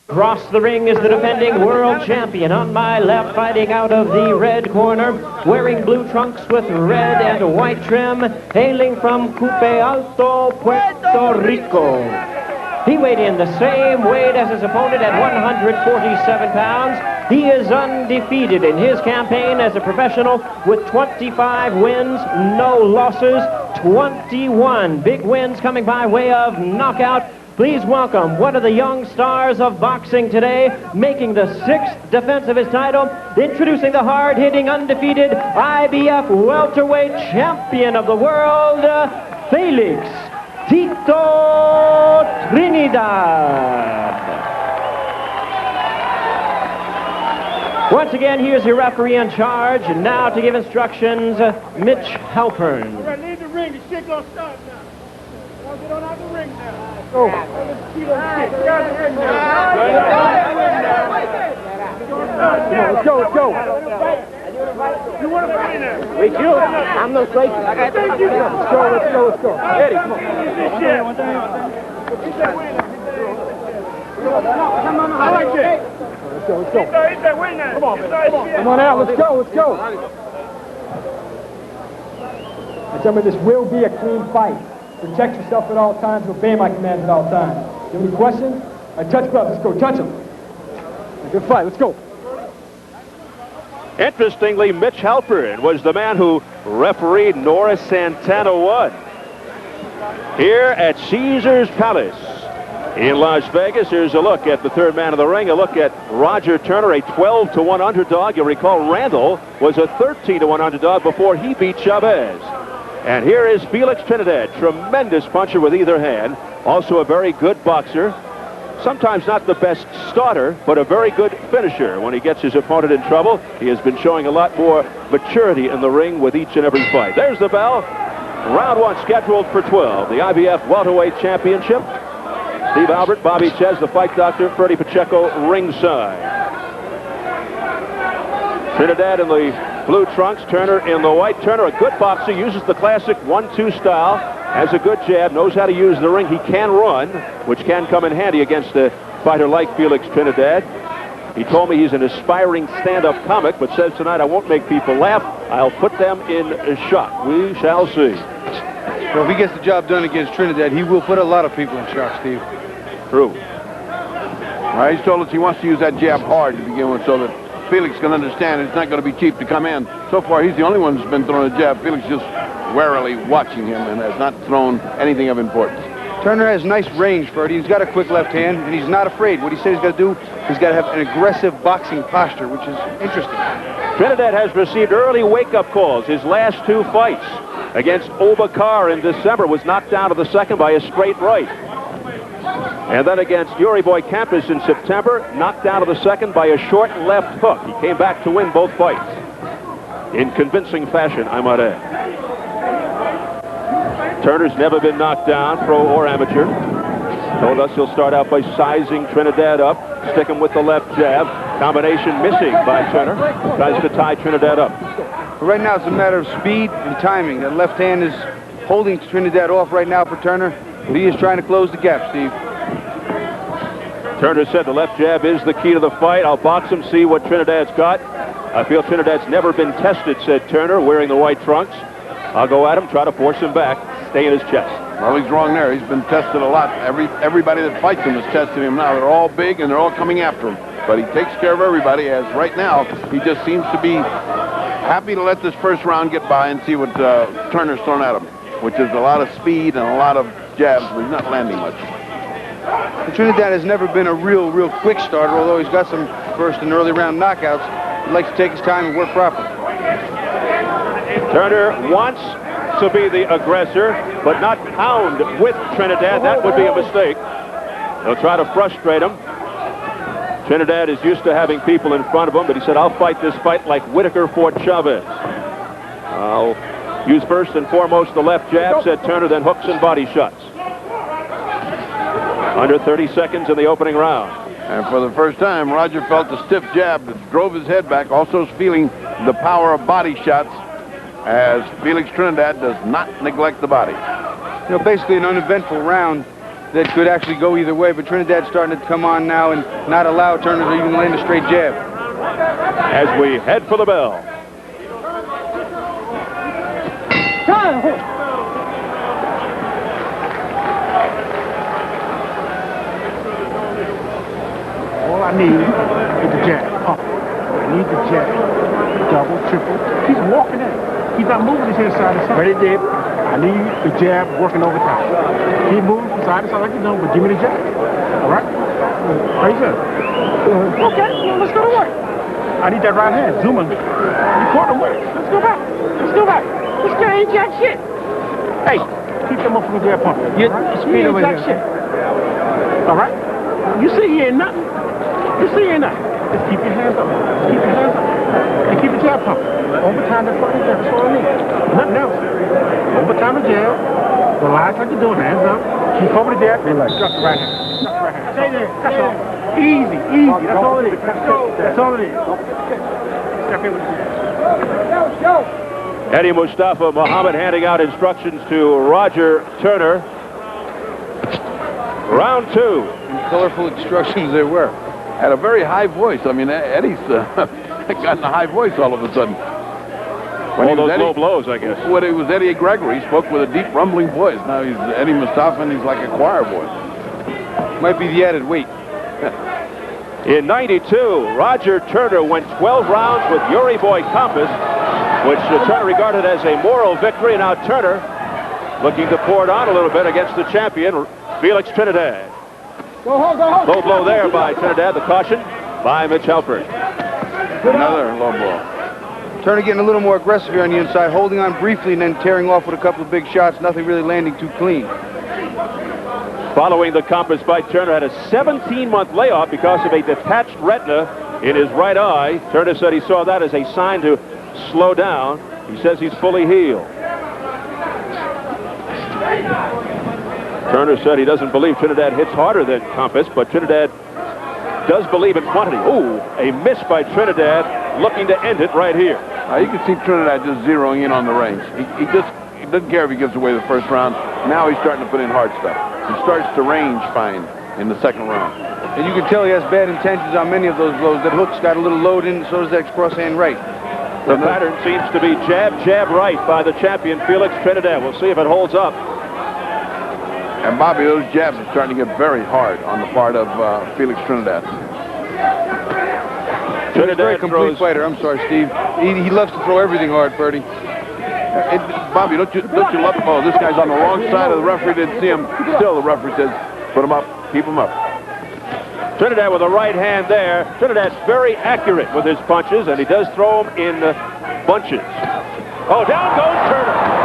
Across the ring is the defending world champion. On my left, fighting out of the red corner, wearing blue trunks with red and white trim, hailing from Cupe Alto, Puerto Rico. He weighed in the same weight as his opponent at 147 pounds. He is undefeated in his campaign as a professional with 25 wins, no losses, 21 big wins coming by way of knockout. Please welcome one of the young stars of boxing today, making the 6th defense of his title, introducing the hard-hitting, undefeated IBF welterweight champion of the world, Felix Tito Trinidad. Once again, here's your referee in charge, and now to give instructions, Mitch Halpern. All right, leave the ring. The shit gonna start now. I'll get on out the ring now. Go. You want to fight in there? Wait, you. I'm no stranger. I got to let's go. Eddie, come on. I like it. Let's go. He's that way now. Come on, man. Come on out. Let's go. I tell you, this will be a clean fight. Protect yourself at all times. Obey my commands at all times. You have any questions? I touch gloves. Let's go. Touch them. Good fight. Let's go. Interestingly, Mitch Halpern was the man who refereed Norris Santana 1 here at Caesars Palace in Las Vegas. Here's a look at the third man of the ring, a look at Roger Tёrnner, a 12-to-1 underdog. You'll recall Randall was a 13-to-1 underdog before he beat Chavez. And here is Felix Trinidad, tremendous puncher with either hand, also a very good boxer. Sometimes not the best starter, but a very good finisher when he gets his opponent in trouble. He has been showing a lot more maturity in the ring with each and every fight. There's the bell. Round 1 scheduled for 12. The IBF Welterweight Championship. Steve Albert, Bobby Ches, the fight doctor, Freddie Pacheco, ringside. Trinidad in the blue trunks, Tёrner in the white. Tёrner, a good boxer, uses the classic 1-2 style, has a good jab, knows how to use the ring. He can run, which can come in handy against a fighter like Felix Trinidad. He told me he's an aspiring stand-up comic, but says tonight, I won't make people laugh. I'll put them in shock. We shall see. Well, if he gets the job done against Trinidad, he will put a lot of people in shock, Steve. True. All right, he's told us he wants to use that jab hard to begin with so that Felix can understand it's not going to be cheap to come in. So far, he's the only one who's been throwing a jab. Felix just warily watching him and has not thrown anything of importance. Tёrner has nice range for it. He's got a quick left hand, and he's not afraid. What he said he's got to do, he's got to have an aggressive boxing posture, which is interesting. Trinidad has received early wake-up calls. His last 2 fights against Obakar in December was knocked down to the second by a straight right. And then against Yuri Boy Campus in September, knocked down to the second by a short left hook. He came back to win both fights in convincing fashion, I might add. Turner's never been knocked down, pro or amateur. Told us he'll start out by sizing Trinidad up, stick him with the left jab. Combination missing by Tёrner. Tries to tie Trinidad up. But right now, it's a matter of speed and timing. That left hand is holding Trinidad off right now for Tёrner, but he is trying to close the gap, Steve. Tёrner said the left jab is the key to the fight. I'll box him, see what Trinidad's got. I feel Trinidad's never been tested, said Tёrner, wearing the white trunks. I'll go at him, try to force him back, stay in his chest. Well, he's wrong there. He's been tested a lot. Everybody that fights him is testing him now. They're all big and they're all coming after him. But he takes care of everybody, as right now he just seems to be happy to let this first round get by and see what Turner's thrown at him, which is a lot of speed and a lot of jabs, but he's not landing much. And Trinidad has never been a real quick starter, although he's got some first and early round knockouts. He likes to take his time and work properly. Tёrner wants to be the aggressor, but not pound with Trinidad. That would be a mistake. He'll try to frustrate him. Trinidad is used to having people in front of him, but he said, I'll fight this fight like Whitaker fought Chavez. I'll use first and foremost the left jab, said Tёrner, then hooks and body shots. Under 30 seconds in the opening round. And for the first time, Roger felt the stiff jab that drove his head back, also feeling the power of body shots, as Felix Trinidad does not neglect the body. You know, basically an uneventful round. that could actually go either way, but Trinidad's starting to come on now and not allow Turner to even land a straight jab. As we head for the bell. All I need is the jab. I need the jab. Double, triple. He's walking in. He's not moving his head side to side. Ready, Dave? I need the jab working overtime. Keep moving from side to side like you're doing, but give me the jab. All right? How you feeling? Okay, well, let's go to work. I need that right hand. Zooming. You caught him with it. Let's go back. Let's go back. This guy ain't jack shit. Hey, keep them up from the jab pump. You ain't jack shit. All right? You see he ain't nothing. You see he ain't nothing. Just keep your hands up. Just keep your hands up. And keep the jab pumping. Overtime that fucking jab. That's all I need. Nothing else. Overtime the jab. Relax like you're doing. Hands up. Keep over the jab. Relax. Just the right hand. Just the right hand. Stay there. That's all. Easy. Easy. That's all it is. That's all it is. Step in with the jab. Eddie Mustafa Muhammad handing out instructions to Roger Tёrner. Round 2. And colorful instructions there were. Had a very high voice. I mean, Eddie's gotten a high voice all of a sudden. All those low blows, I guess. When it was Eddie Gregory, he spoke with a deep rumbling voice. Now he's Eddie Mustafa, and he's like a choir voice. Might be the added weight. In '92, Roger Tёrner went 12 rounds with Yuri Boy Compass, which Tёrner regarded as a moral victory. Now Tёrner looking to pour it on a little bit against the champion, Felix Trinidad. Go home, go home. Low blow there by Trinidad, the caution by Mitch Halpert. Another low blow. Turner getting a little more aggressive here on the inside, holding on briefly and then tearing off with a couple of big shots, nothing really landing too clean. Following the compass by Tёrner, had a 17-month layoff because of a detached retina in his right eye. Tёrner said he saw that as a sign to slow down. He says he's fully healed. Tёrner said he doesn't believe Trinidad hits harder than Compass, but Trinidad does believe in quantity. Ooh, a miss by Trinidad, looking to end it right here. You can see Trinidad just zeroing in on the range. He doesn't care if he gives away the first round. Now he's starting to put in hard stuff. He starts to range fine in the second round. And you can tell he has bad intentions on many of those blows. That hook's got a little load in, so does that cross hand right. The pattern seems to be jab, jab, right by the champion, Felix Trinidad. We'll see if it holds up. And Bobby, those jabs are starting to get very hard on the part of Felix Trinidad. Trinidad, a very complete fighter. I'm sorry, Steve. He loves to throw everything hard, Bertie. Bobby, don't you love him? Oh, this guy's on the wrong side of the referee. Didn't see him. Still, the referee says, put him up, keep him up. Trinidad with a right hand there. Trinidad's very accurate with his punches, and he does throw them in bunches. Oh, down goes Tёrner.